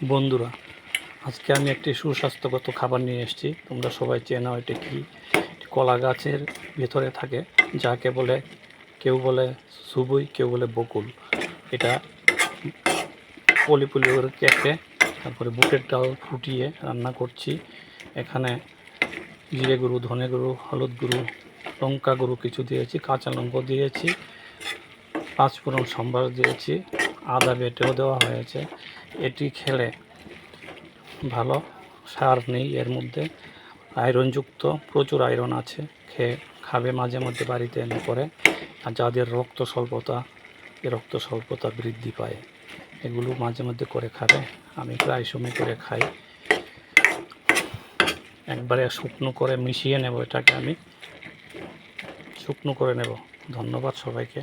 বন্ধুরা, আজকে আমি একটি সুস্বাস্থ্যগত খাবার নিয়ে এসেছি। তোমরা সবাই চেনো এটা কি? কলা গাছের ভেতরে থাকে, যাকে বলে কেউ বলে সুবুই, কেউ বলে বকুল। এটা পলি করে কেটে তারপরে বুটের ডাল ফুটিয়ে রান্না করছি। এখানে জিরে গুঁড়ো, ধনে গুঁড়ো, হলুদ গুঁড়ো, লঙ্কা গুঁড়ো কিছু দিয়েছি, কাঁচা লঙ্কা দিয়েছি, পাঁচফোড়ন সম্বার দিয়েছি, আদা বেটেও দেওয়া হয়েছে। এটি খেলে ভালো, সার নেই এর মধ্যে, আয়রনযুক্ত, প্রচুর আয়রন আছে। খাবে মাঝে মধ্যে বাড়িতে এনে করে। আর যাদের রক্ত স্বল্পতা বৃদ্ধি পায়, এগুলো মাঝে মধ্যে করে খাবে। আমি প্রায় সময় করে খাই। একবারে শুকনো করে মিশিয়ে নেব, এটাকে আমি শুকনো করে নেব। ধন্যবাদ সবাইকে।